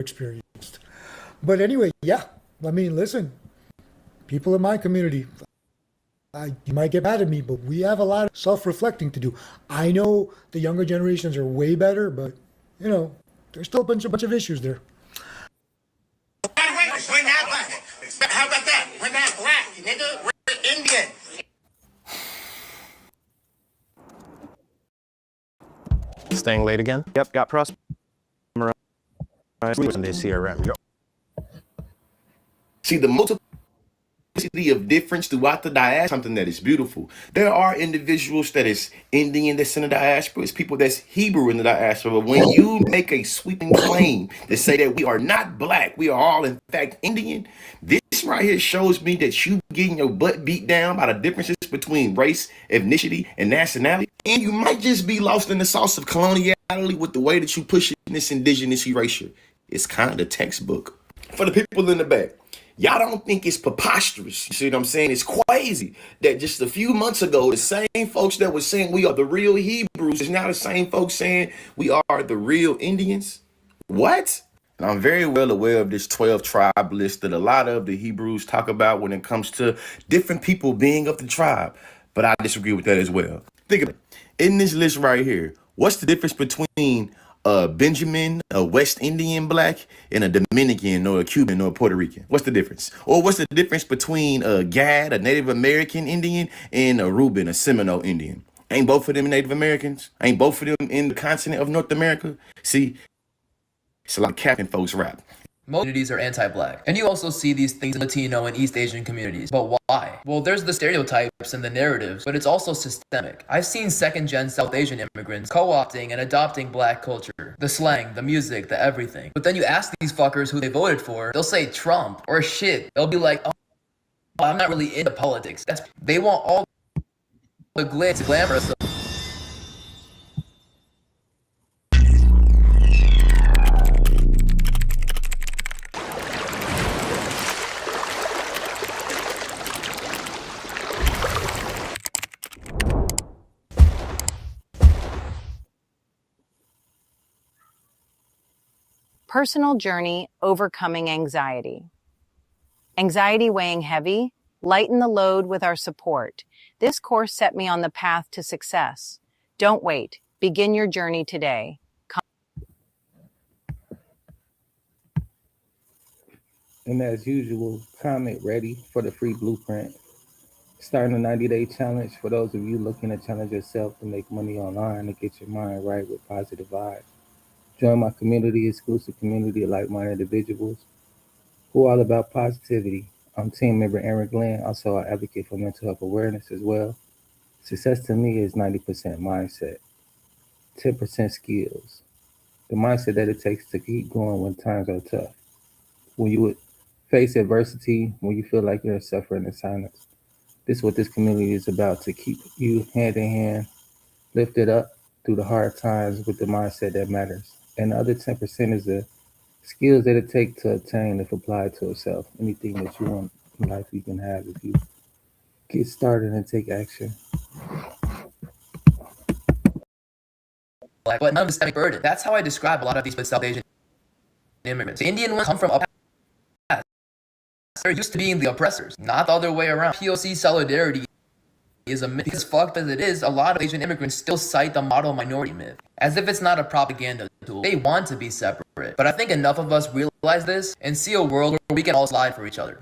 experienced. But anyway, yeah, I mean, listen, people in my community, you might get mad at me, but we have a lot of self-reflecting to do. I know the younger generations are way better, but you know, there's still a bunch of issues there. We're not black. How about that? We're not black, nigga. We're Indian. Staying late again? Yep, got Prosper. In this CRM. See, the multiplicity of difference throughout the diaspora is something that is beautiful. There are individuals that is Indian that's in the diaspora, it's people that's Hebrew in the diaspora. But when you make a sweeping claim to say that we are not black, we are all in fact Indian, this right here shows me that you getting your butt beat down by the differences between race, ethnicity, and nationality. And you might just be lost in the sauce of coloniality with the way that you push this indigenous erasure. It's kind of textbook. For the people in the back, y'all don't think it's preposterous. You see what I'm saying? It's crazy that just a few months ago, the same folks that were saying we are the real Hebrews is now the same folks saying we are the real Indians. What? And I'm very well aware of this 12 tribe list that a lot of the Hebrews talk about when it comes to different people being of the tribe. But I disagree with that as well. Think of it. In this list right here, what's the difference between Benjamin, a West Indian black, and a Dominican or a Cuban or a Puerto Rican? What's the difference? Or what's the difference between Gad, a Native American Indian, and a Reuben, a Seminole Indian? Ain't both of them Native Americans? Ain't both of them in the continent of North America? See, it's a lot of Captain folks rap. Most communities are anti-black. And you also see these things in Latino and East Asian communities. But why? Well, there's the stereotypes and the narratives, but it's also systemic. I've seen second-gen South Asian immigrants co-opting and adopting black culture. The slang, the music, the everything. But then you ask these fuckers who they voted for, they'll say Trump or shit. They'll be like, oh, I'm not really into politics. They want all the glitz, glamour stuff. Personal journey, overcoming anxiety. Anxiety weighing heavy? Lighten the load with our support. This course set me on the path to success. Don't wait. Begin your journey today. And as usual, comment ready for the free blueprint. Starting a 90-day challenge for those of you looking to challenge yourself to make money online and get your mind right with positive vibes. Join my community, exclusive community of like-minded individuals who are all about positivity. I'm team member Aaron Glenn, also an advocate for mental health awareness as well. Success to me is 90% mindset, 10% skills. The mindset that it takes to keep going when times are tough. When you would face adversity, when you feel like you're suffering in silence. This is what this community is about, to keep you hand in hand, lifted up through the hard times with the mindset that matters. And the other 10% is the skills that it takes to attain if applied to yourself. Anything that you want in life you can have if you get started and take action. But none of the systemic burden. That's how I describe a lot of these South Asian immigrants. The Indian ones come from a past. They're used to being the oppressors, not the other way around. POC solidarity is a myth. As fucked as it is, a lot of Asian immigrants still cite the model minority myth as if it's not a propaganda tool. They want to be separate, but I think enough of us realize this and see a world where we can all slide for each other.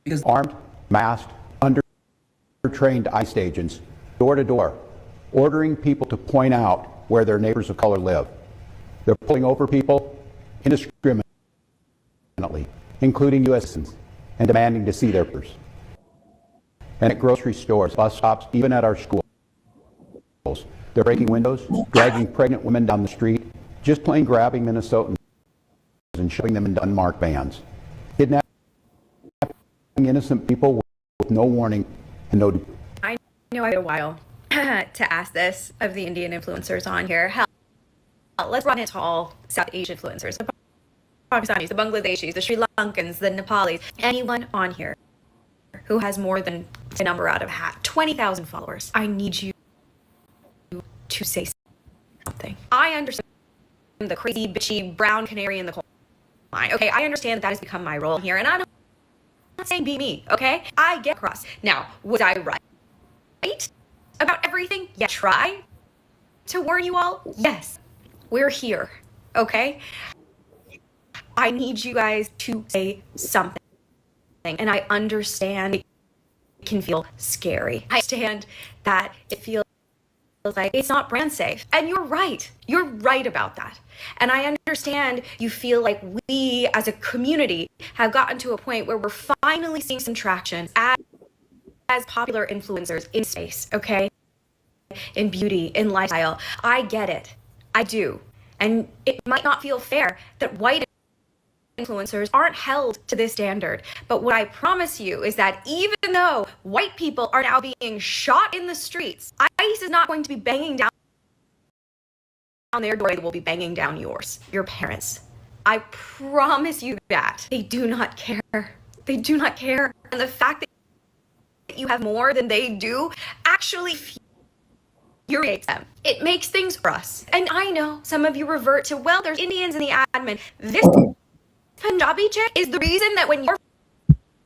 Because armed, masked, under-trained ICE agents, door to door, ordering people to point out where their neighbors of color live. They're pulling over people indiscriminately, including U.S. citizens, and demanding to see their papers. And at grocery stores, bus stops, even at our schools. They're breaking windows, dragging pregnant women down the street, just plain grabbing Minnesotans and shoving them into unmarked vans. Kidnapping innocent people with no warning and no... I know I had a while to ask this of the Indian influencers on here. Hell, let's run it to all South Asian influencers. The Pakistanis, the Bangladeshis, the Sri Lankans, the Nepalis, anyone on here who has more than a number out of hat, 20,000 followers. I need you to say something. I understand the crazy, bitchy, brown canary in the coal mine. Okay, I understand that has become my role here, and I'm not saying be me, okay? I get across. Now, was I right about everything? Yeah, try to warn you all? Yes. We're here, okay? I need you guys to say something. And I understand it can feel scary. I understand that it feels like it's not brand safe. And you're right. You're right about that. And I understand you feel like we as a community have gotten to a point where we're finally seeing some traction as popular influencers in space, okay? In beauty, in lifestyle. I get it. I do. And it might not feel fair that white influencers aren't held to this standard. But what I promise you is that even though white people are now being shot in the streets, ICE is not going to be banging down their door. They will be banging down yours, your parents. I promise you that. They do not care. They do not care. And the fact that you have more than they do actually infuriates them. It makes things for us. And I know some of you revert to, well, there's Indians in the admin. This Punjabi chick is the reason that when your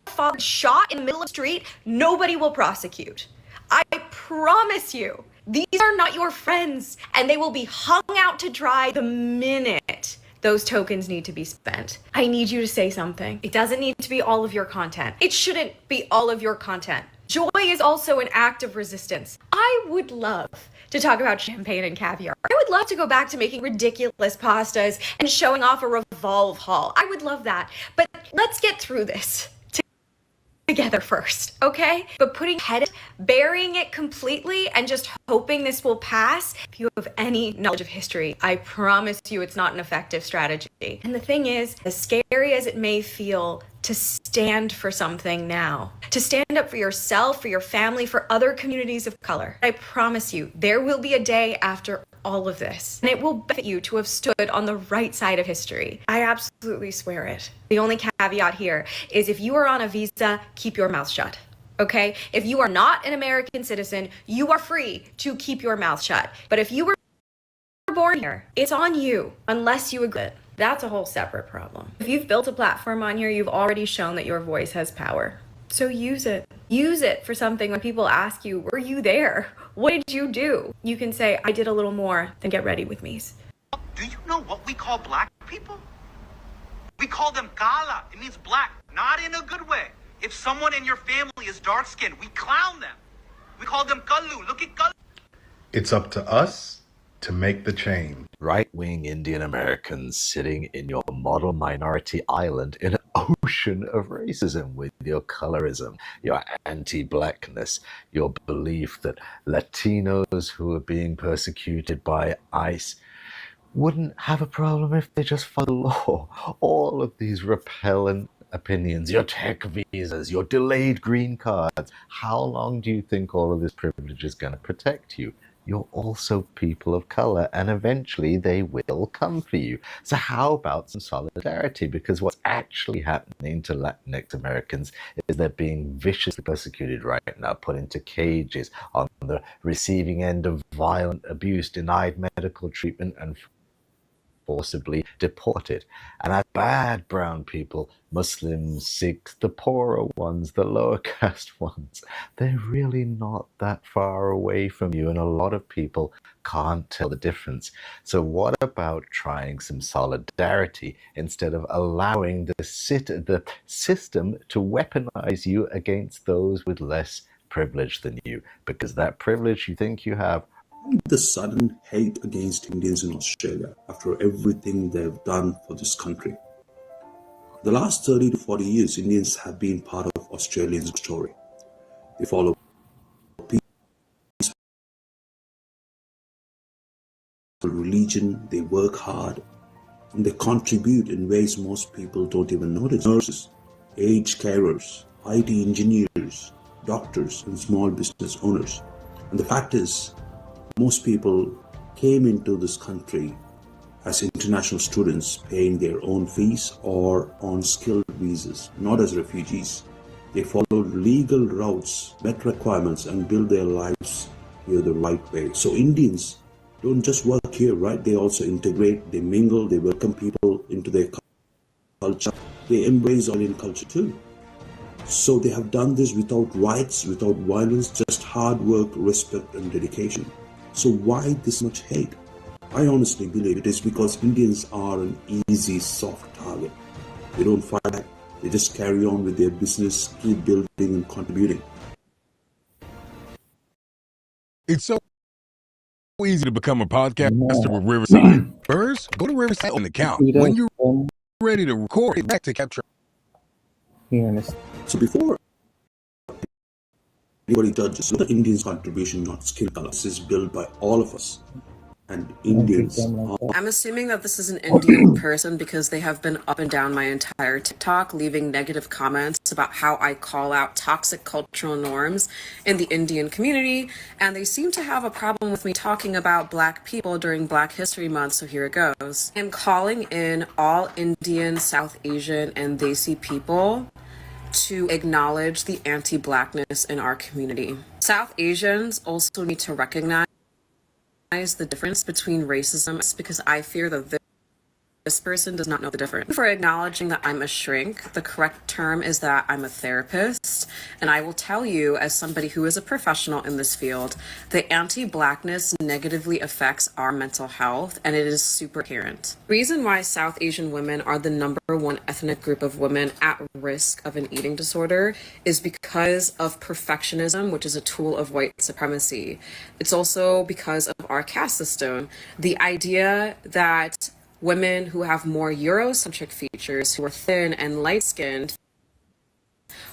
father shot in the middle of the street, nobody will prosecute. I promise you, these are not your friends, and they will be hung out to dry the minute those tokens need to be spent. I need you to say something. It doesn't need to be all of your content. It shouldn't be all of your content. Joy is also an act of resistance. I would love to talk about champagne and caviar. I would love to go back to making ridiculous pastas and showing off a Revolve haul. I would love that. But let's get through this together first, okay? But putting head, burying it completely and just hoping this will pass, if you have any knowledge of history, I promise you it's not an effective strategy. And the thing is, as scary as it may feel to stand for something now, to stand up for yourself, for your family, for other communities of color, I promise you there will be a day after all of this, and it will benefit you to have stood on the right side of history. I absolutely swear it. The only caveat here is if you are on a visa, keep your mouth shut. Okay? If you are not an American citizen, you are free to keep your mouth shut. But if you were born here, it's on you unless you agree. That's a whole separate problem. If you've built a platform on here, you've already shown that your voice has power. So use it. Use it for something when people ask you, were you there? What did you do? You can say, I did a little more than get ready with me. Do you know what we call black people? We call them kala. It means black, not in a good way. If someone in your family is dark skinned, we clown them. We call them kallu. Look at kallu. It's up to us to make the change. Right-wing Indian Americans sitting in your model minority island in an ocean of racism with your colorism, your anti-blackness, your belief that Latinos who are being persecuted by ICE wouldn't have a problem if they just followed the law. All of these repellent opinions, your tech visas, your delayed green cards. How long do you think all of this privilege is going to protect you? You're also people of color, and eventually they will come for you. So how about some solidarity? Because what's actually happening to Latinx Americans is they're being viciously persecuted right now, put into cages, on the receiving end of violent abuse, denied medical treatment, and forcibly deported. And as bad brown people, Muslims, Sikhs, the poorer ones, the lower caste ones, they're really not that far away from you, and a lot of people can't tell the difference. So what about trying some solidarity instead of allowing the system to weaponize you against those with less privilege than you? Because that privilege you think you have, the sudden hate against Indians in Australia after everything they've done for this country. The last 30 to 40 years, Indians have been part of Australians' story. They follow peaceful religion, they work hard, and they contribute in ways most people don't even notice. Nurses, aged carers, IT engineers, doctors, and small business owners. And the fact is, most people came into this country as international students paying their own fees or on skilled visas, not as refugees. They followed legal routes, met requirements, and built their lives here the right way. So Indians don't just work here, right? They also integrate, they mingle, they welcome people into their culture, they embrace Indian culture too. So they have done this without riots, without violence, just hard work, respect, and dedication. So why this much hate? I honestly believe it is because Indians are an easy, soft target. They don't fight back. They just carry on with their business, keep building and contributing. It's so easy to become a podcaster with Riverside. First, go to Riverside on the account. When you're ready to record, hit back to capture. So before anybody judges, look at the Indians' contribution, not skin color. This is built by all of us. And Indians are... I'm assuming that this is an Indian person because they have been up and down my entire TikTok, leaving negative comments about how I call out toxic cultural norms in the Indian community, and they seem to have a problem with me talking about Black people during Black History Month, so here it goes. I'm calling in all Indian, South Asian, and Desi people to acknowledge the anti-Blackness in our community. South Asians also need to recognize the difference between racism because I fear that this person does not know the difference. For acknowledging that I'm a shrink, the correct term is that I'm a therapist, and I will tell you, as somebody who is a professional in this field, the anti-Blackness negatively affects our mental health, and it is super apparent. The reason why South Asian women are the #1 ethnic group of women at risk of an eating disorder is because of perfectionism, which is a tool of white supremacy. It's also because of our caste system. The idea that women who have more Eurocentric features, who are thin and light-skinned,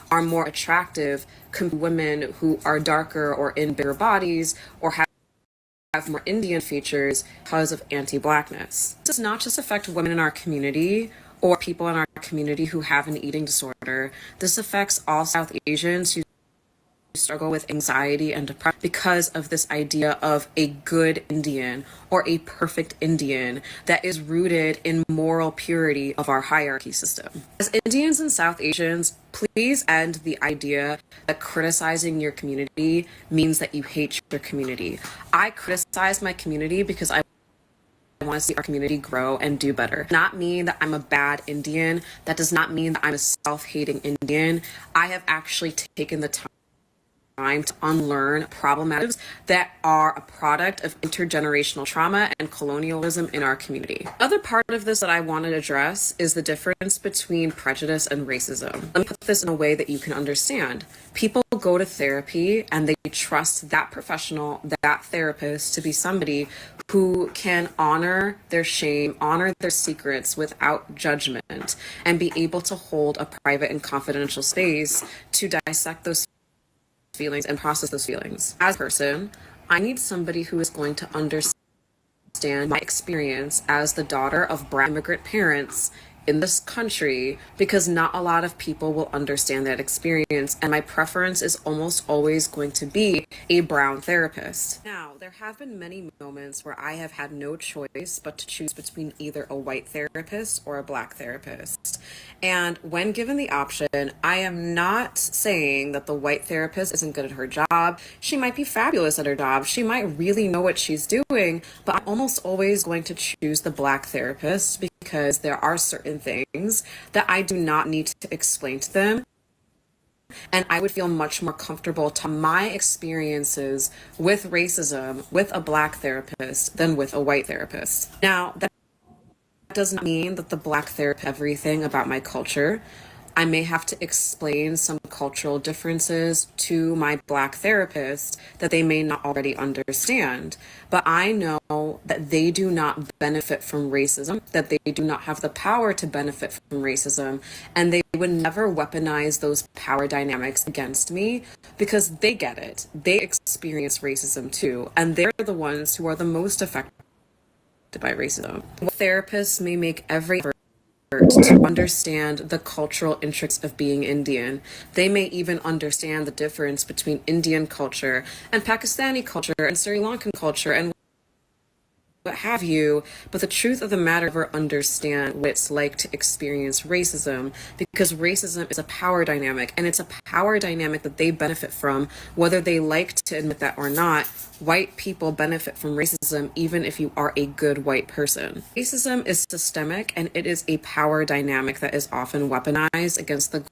are more attractive compared to women who are darker or in bigger bodies or have more Indian features because of anti-Blackness. This does not just affect women in our community or people in our community who have an eating disorder. This affects all South Asians who struggle with anxiety and depression because of this idea of a good Indian or a perfect Indian that is rooted in moral purity of our hierarchy system. As Indians and South Asians, please end the idea that criticizing your community means that you hate your community. I criticize my community because I want to see our community grow and do better. Does not mean that I'm a bad Indian. That does not mean that I'm a self-hating Indian. I have actually taken the time to unlearn problematics that are a product of intergenerational trauma and colonialism in our community. Other part of this that I want to address is the difference between prejudice and racism. Let me put this in a way that you can understand. People go to therapy and they trust that professional, that therapist to be somebody who can honor their shame, honor their secrets without judgment, and be able to hold a private and confidential space to dissect those feelings and process those feelings. As a person, I need somebody who is going to understand my experience as the daughter of Brown immigrant parents in this country, because not a lot of people will understand that experience, and my preference is almost always going to be a brown therapist. Now, there have been many moments where I have had no choice but to choose between either a white therapist or a Black therapist. And when given the option, I am not saying that the white therapist isn't good at her job. She might be fabulous at her job. She might really know what she's doing, but I'm almost always going to choose the Black therapist because there are certain things that I do not need to explain to them. And I would feel much more comfortable to my experiences with racism with a Black therapist than with a white therapist. Now, that does not mean that the Black therapist knows everything about my culture. I may have to explain some cultural differences to my Black therapist that they may not already understand. But I know that they do not benefit from racism, that they do not have the power to benefit from racism, and they would never weaponize those power dynamics against me because they get it. They experience racism too, and they're the ones who are the most affected by racism. Therapists may make every effort to understand the cultural intricacies of being Indian. They may even understand the difference between Indian culture and Pakistani culture and Sri Lankan culture and what have you, but the truth of the matter, never understand what it's like to experience racism, because racism is a power dynamic, and it's a power dynamic that they benefit from, whether they like to admit that or not. White people benefit from racism even if you are a good white person. Racism is systemic, and it is a power dynamic that is often weaponized against the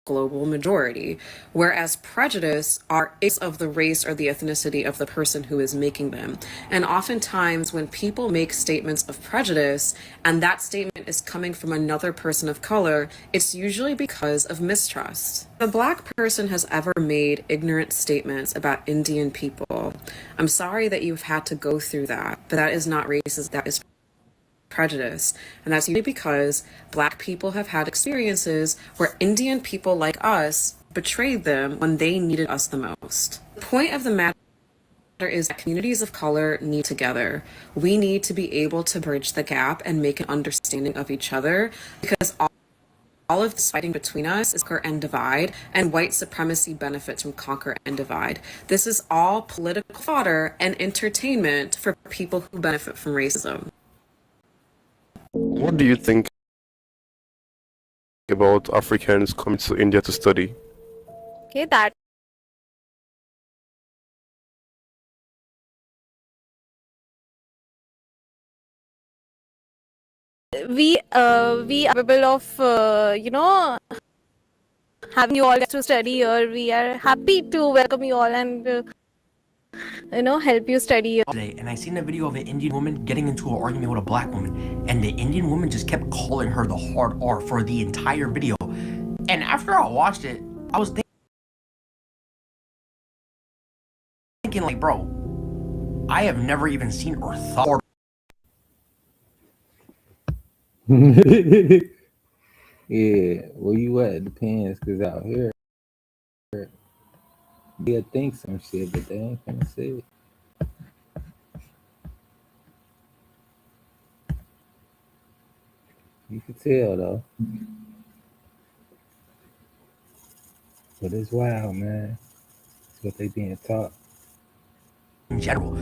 global majority, whereas prejudice is of the race or the ethnicity of the person who is making them. And oftentimes when people make statements of prejudice and that statement is coming from another person of color, it's usually because of mistrust. If a Black person has ever made ignorant statements about Indian people, I'm sorry that you've had to go through that, but that is not racist, that is prejudice. And that's usually because Black people have had experiences where Indian people like us betrayed them when they needed us the most. The point of the matter is that communities of color need together. We need to be able to bridge the gap and make an understanding of each other, because all of this fighting between us is conquer and divide, and white supremacy benefits from conquer and divide. This is all political fodder and entertainment for people who benefit from racism. What do you think about Africans coming to India to study? Okay, that we are capable of having you all to study here. We are happy to welcome you all and help you study. Today, and I seen a video of an Indian woman getting into an argument with a Black woman, and the Indian woman just kept calling her the hard R for the entire video. And after I watched it, I was thinking like, bro, I have never even seen or thought. Yeah, where you at depends, because out here, they'll think some shit, but they ain't gonna say it. You can tell, though. But it's wild, man. It's what they being taught. In general.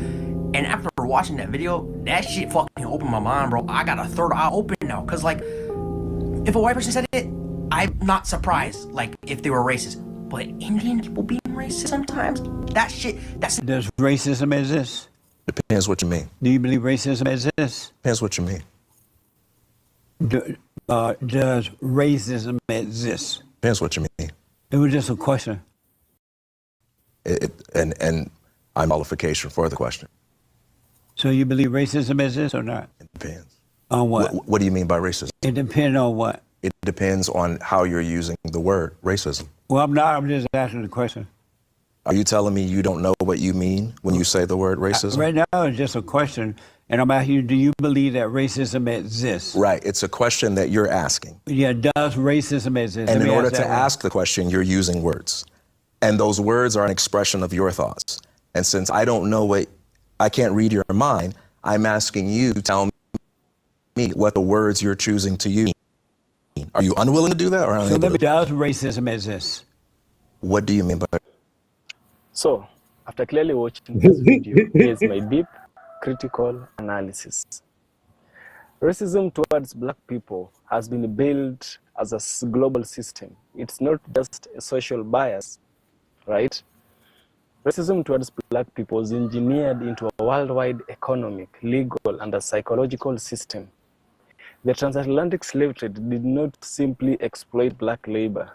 And after watching that video, that shit fucking opened my mind, bro. I got a third eye open now. Cause like, if a white person said it, I'm not surprised, like, if they were racist. But Indian people being racist sometimes, that shit, that's... Does racism exist? Depends what you mean. Do you believe racism exists? Depends what you mean. Does racism exist? Depends what you mean. It was just a question. And I'm qualification for the question. So you believe racism exists or not? It depends. On what? What do you mean by racism? It depends on what? It depends on how you're using the word racism. Well, I'm just asking the question. Are you telling me you don't know what you mean when you say the word racism? Right now, it's just a question, and I'm asking you, do you believe that racism exists? Right, it's a question that you're asking. Yeah, does racism exist? And in order to ask the question, you're using words. And those words are an expression of your thoughts. And since I don't know I can't read your mind, I'm asking you to tell me what the words you're choosing to use. Are you unwilling to do that? Or does racism exist? What do you mean by? So, after clearly watching this video, here's my deep, critical analysis. Racism towards Black people has been built as a global system. It's not just a social bias, right? Racism towards Black people is engineered into a worldwide economic, legal, and a psychological system. The transatlantic slave trade did not simply exploit Black labor.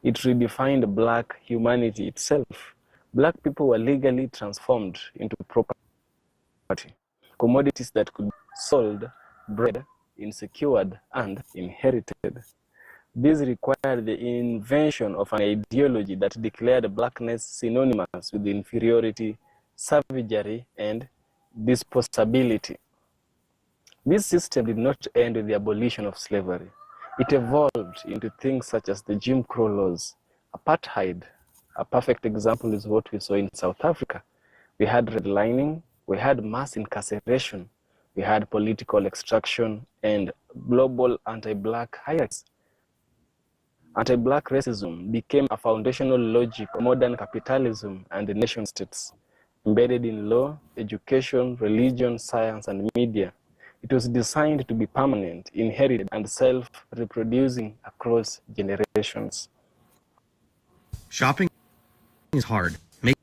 It redefined Black humanity itself. Black people were legally transformed into property, commodities that could be sold, bred, insecured, and inherited. This required the invention of an ideology that declared Blackness synonymous with inferiority, savagery, and disposability. This system did not end with the abolition of slavery. It evolved into things such as the Jim Crow laws, apartheid. A perfect example is what we saw in South Africa. We had redlining, we had mass incarceration, we had political extraction, and global anti-Black hierarchies. Anti-Black racism became a foundational logic of modern capitalism and the nation states. embedded in law, education, religion, science, and media. It was designed to be permanent, inherited, and self-reproducing across generations. Shopping is hard. Make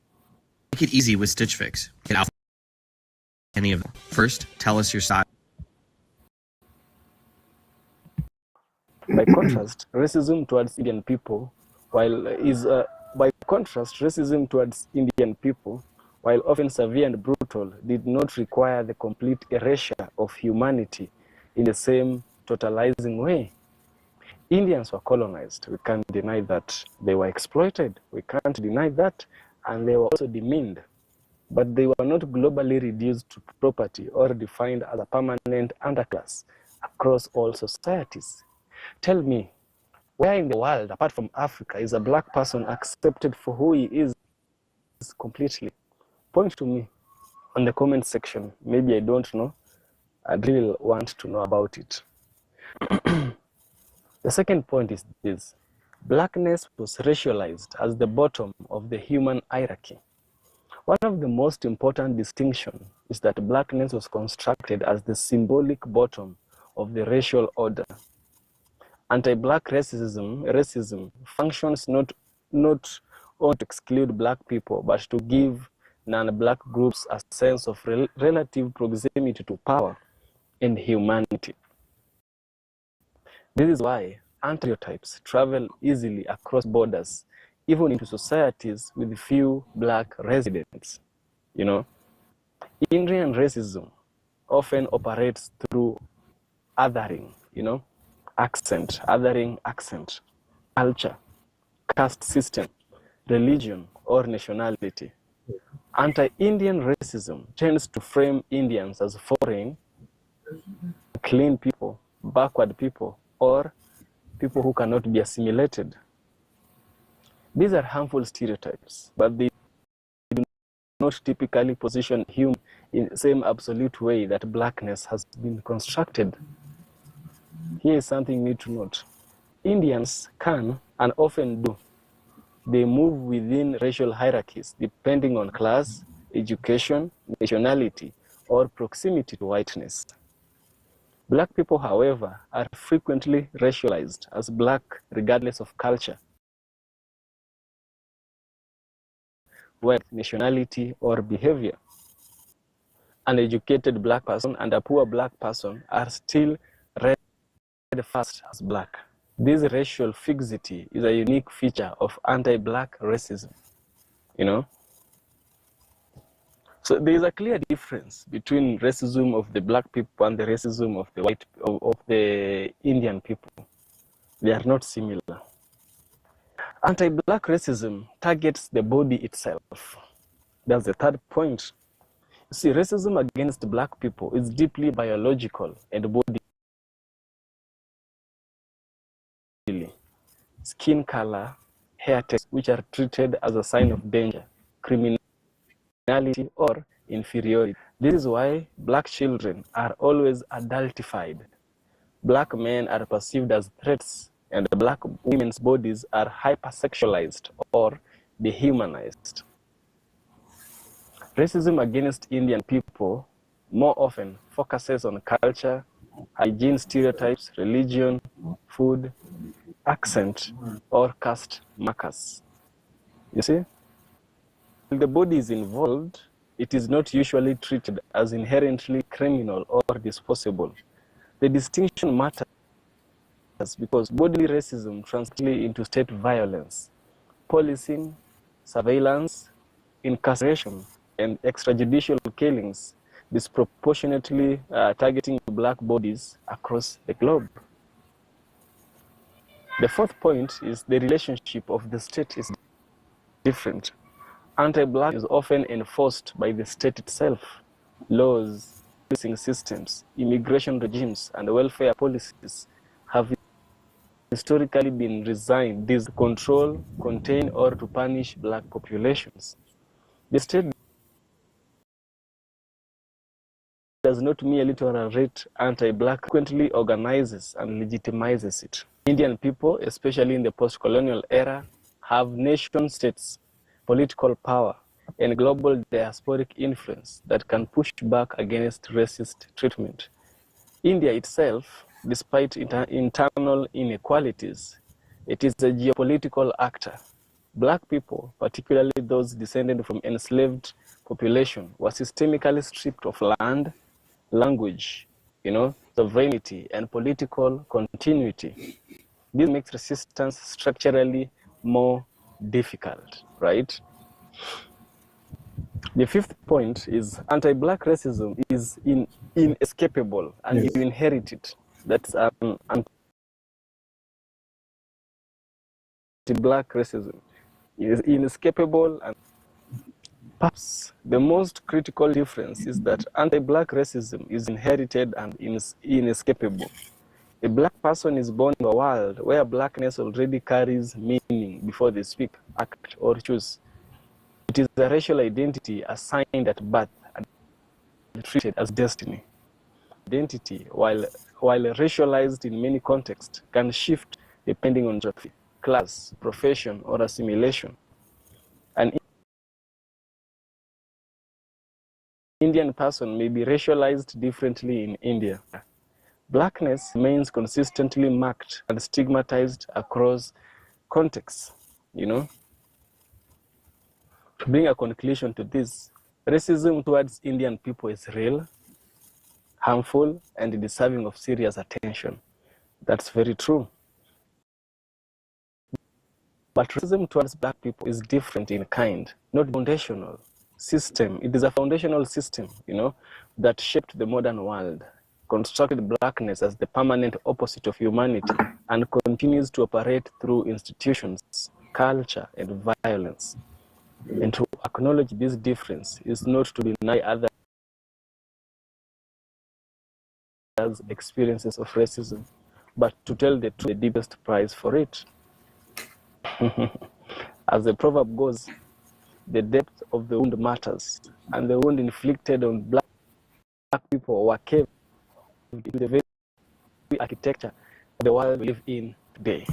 it easy with Stitch Fix. Get out any of them. First, tell us your style. By contrast, racism towards Indian people, while often severe and brutal, did not require the complete erasure of humanity in the same totalizing way. Indians were colonized. We can't deny that. They were exploited. We can't deny that. And they were also demeaned. But they were not globally reduced to property or defined as a permanent underclass across all societies. Tell me, where in the world, apart from Africa, is a black person accepted for who he is completely? Point to me on the comment section. Maybe I don't know. I'd really want to know about it. The second point is this. Blackness was racialized as the bottom of the human hierarchy. One of the most important distinctions is that blackness was constructed as the symbolic bottom of the racial order. Anti-black racism functions not only to exclude black people, but to give non-black groups a sense of relative proximity to power and humanity. This is why stereotypes travel easily across borders, even into societies with few black residents. You know, Indian racism often operates through othering, othering accent, culture, caste system, religion, or nationality. Anti-Indian racism tends to frame Indians as foreign, clean people, backward people, or people who cannot be assimilated. These are harmful stereotypes, but they do not typically position human in the same absolute way that blackness has been constructed. Here is something you need to note. Indians can and often do. They move within racial hierarchies depending on class, education, nationality, or proximity to whiteness. Black people, however, are frequently racialized as black regardless of culture, wealth, nationality, or behavior. An educated black person and a poor black person are still read first as black. This racial fixity is a unique feature of anti-black racism, So there is a clear difference between racism of the black people and the racism of the of the Indian people. They are not similar. Anti-black racism targets the body itself. That's the third point. You see, racism against black people is deeply biological and bodily. Skin color, hair texture, which are treated as a sign of danger, criminality, or inferiority. This is why black children are always adultified. Black men are perceived as threats, and black women's bodies are hypersexualized or dehumanized. Racism against Indian people more often focuses on culture, hygiene stereotypes, religion, food, accent, or caste markers. You see? When the body is involved, it is not usually treated as inherently criminal or disposable. The distinction matters because bodily racism translates into state violence, policing, surveillance, incarceration, and extrajudicial killings, disproportionately targeting black bodies across the globe. The fourth point is the relationship of the state is different. Anti-black is often enforced by the state itself. Laws, policing systems, immigration regimes, and welfare policies have historically been designed to control, contain, or to punish black populations. The state does not merely tolerate anti-black, frequently organizes and legitimizes it. Indian people, especially in the post-colonial era, have nation states, political power, and global diasporic influence that can push back against racist treatment. India itself, despite internal inequalities, it is a geopolitical actor. Black people, particularly those descended from enslaved population, were systemically stripped of land, language, sovereignty, and political continuity. This makes resistance structurally more difficult, right? The fifth point is anti-black racism is inescapable, and you inherit it. That's anti-black racism is inescapable, and perhaps the most critical difference is that anti-black racism is inherited and inescapable. A black person is born in a world where blackness already carries meaning before they speak, act, or choose. It is a racial identity assigned at birth and treated as destiny. Identity, while racialized in many contexts, can shift depending on geography, class, profession, or assimilation. An Indian person may be racialized differently in India. Blackness remains consistently marked and stigmatized across contexts, To bring a conclusion to this, racism towards Indian people is real, harmful, and deserving of serious attention. That's very true. But racism towards black people is different in kind, not foundational system. It is a foundational system, that shaped the modern world, constructed blackness as the permanent opposite of humanity, and continues to operate through institutions, culture, and violence. And to acknowledge this difference is not to deny others' experiences of racism, but to tell the truth, the deepest price for it. As the proverb goes, the depth of the wound matters, and the wound inflicted on black people were carved into the very architecture of the world we live in today.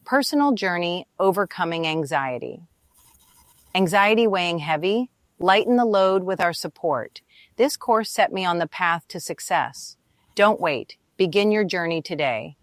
Personal Journey Overcoming Anxiety. Anxiety weighing heavy? Lighten the load with our support. This course set me on the path to success. Don't wait. Begin your journey today.